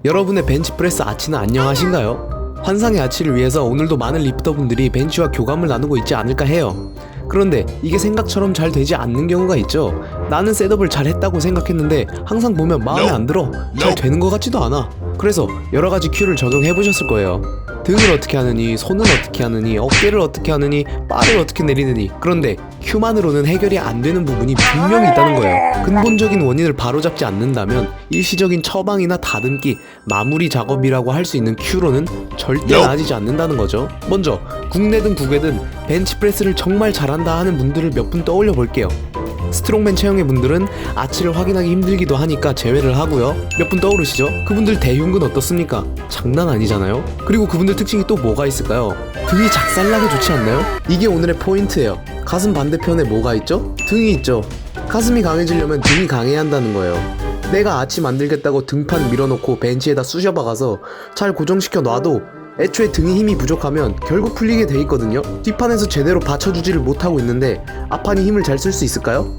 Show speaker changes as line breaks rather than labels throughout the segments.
여러분의 벤치프레스 아치는 안녕하신가요? 환상의 아치를 위해서 오늘도 많은 리프터분들이 벤치와 교감을 나누고 있지 않을까 해요. 그런데 이게 생각처럼 잘 되지 않는 경우가 있죠. 나는 셋업을 잘 했다고 생각했는데 항상 보면 마음에 안 들어. 잘 되는 것 같지도 않아. 그래서 여러가지 큐를 적용해 보셨을 거예요. 등을 어떻게 하느니, 손은 어떻게 하느니, 어깨를 어떻게 하느니, 바를 어떻게 내리느니. 그런데 큐만으로는 해결이 안 되는 부분이 분명히 있다는 거예요. 근본적인 원인을 바로잡지 않는다면 일시적인 처방이나 다듬기, 마무리 작업이라고 할 수 있는 큐로는 절대 나아지지 않는다는 거죠. 먼저 국내든 국외든 벤치프레스를 정말 잘한다 하는 분들을 몇 분 떠올려 볼게요. 스트롱맨 체형의 분들은 아치를 확인하기 힘들기도 하니까 제외를 하고요. 몇 분 떠오르시죠? 그분들 대흉근 어떻습니까? 장난 아니잖아요? 그리고 그분들 특징이 또 뭐가 있을까요? 등이 작살나게 좋지 않나요? 이게 오늘의 포인트예요. 가슴 반대편에 뭐가 있죠? 등이 있죠. 가슴이 강해지려면 등이 강해야 한다는 거예요. 내가 아치 만들겠다고 등판 밀어놓고 벤치에다 쑤셔박아서 잘 고정시켜 놔도 애초에 등에 힘이 부족하면 결국 풀리게 돼 있거든요. 뒷판에서 제대로 받쳐주지를 못하고 있는데 앞판이 힘을 잘 쓸 수 있을까요?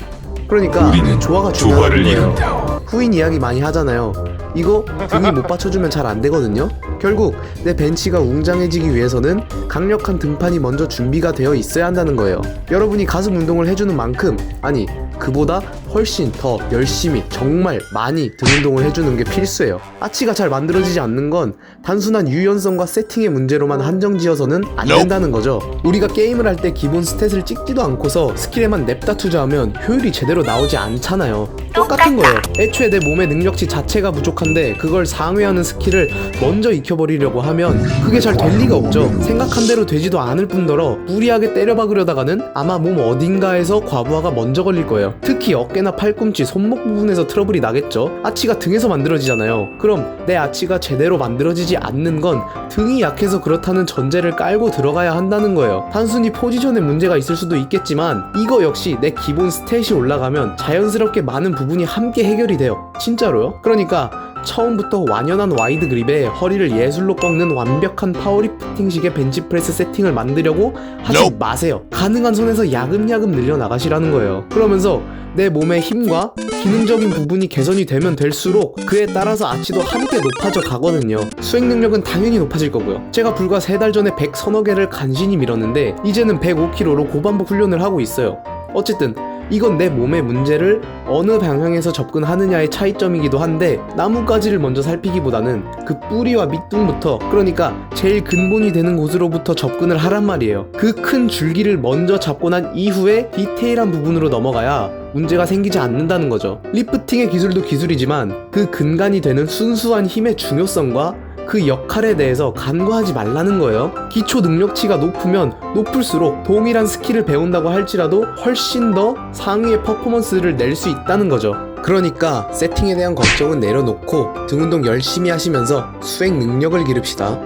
그러니까 조화가 중요한 거예요. 후인 이야기 많이 하잖아요. 이거 등이 못 받쳐주면 잘 안 되거든요. 결국 내 벤치가 웅장해지기 위해서는 강력한 등판이 먼저 준비가 되어 있어야 한다는 거예요. 여러분이 가슴 운동을 해주는 만큼, 아니 그보다 훨씬 더 열심히 정말 많이 등 운동을 해주는 게 필수예요. 아치가 잘 만들어지지 않는 건 단순한 유연성과 세팅의 문제로만 한정지어서는 안 된다는 거죠. 우리가 게임을 할 때 기본 스탯을 찍지도 않고서 스킬에만 냅다 투자하면 효율이 제대로 나오지 않잖아요. 똑같은 거예요. 애초에 내 몸의 능력치 자체가 부족한데 그걸 상회하는 스킬을 먼저 익혀버리려고 하면 그게 잘 될 리가 없죠. 생각한 대로 되지도 않을 뿐더러 무리하게 때려박으려다가는 아마 몸 어딘가에서 과부하가 먼저 걸릴 거예요. 특히 어깨나 팔꿈치, 손목 부분에서 트러블이 나겠죠. 아치가 등에서 만들어지잖아요. 그럼 내 아치가 제대로 만들어지지 않는 건 등이 약해서 그렇다는 전제를 깔고 들어가야 한다는 거예요. 단순히 포지션에 문제가 있을 수도 있겠지만 이거 역시 내 기본 스탯이 올라가면 자연스럽게 많은 부분이 함께 해결이 돼요. 진짜로요. 그러니까 처음부터 완연한 와이드 그립에 허리를 예술로 꺾는 완벽한 파워리프팅식의 벤치프레스 세팅을 만들려고 하지 마세요. 가능한 선에서 야금야금 늘려나가시라는 거예요. 그러면서 내 몸의 힘과 기능적인 부분이 개선이 되면 될수록 그에 따라서 아치도 함께 높아져 가거든요. 수행 능력은 당연히 높아질 거고요. 제가 불과 3달 전에 100 서너 개를 간신히 밀었는데 이제는 105kg로 고반복 훈련을 하고 있어요. 어쨌든 이건 내 몸의 문제를 어느 방향에서 접근하느냐의 차이점이기도 한데 나뭇가지를 먼저 살피기보다는 그 뿌리와 밑둥부터, 그러니까 제일 근본이 되는 곳으로부터 접근을 하란 말이에요. 그 큰 줄기를 먼저 잡고 난 이후에 디테일한 부분으로 넘어가야 문제가 생기지 않는다는 거죠. 리프팅의 기술도 기술이지만 그 근간이 되는 순수한 힘의 중요성과 그 역할에 대해서 간과하지 말라는 거예요. 기초 능력치가 높으면 높을수록 동일한 스킬을 배운다고 할지라도 훨씬 더 상위의 퍼포먼스를 낼 수 있다는 거죠. 그러니까 세팅에 대한 걱정은 내려놓고 등 운동 열심히 하시면서 수행 능력을 기릅시다.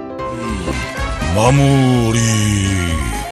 마무리.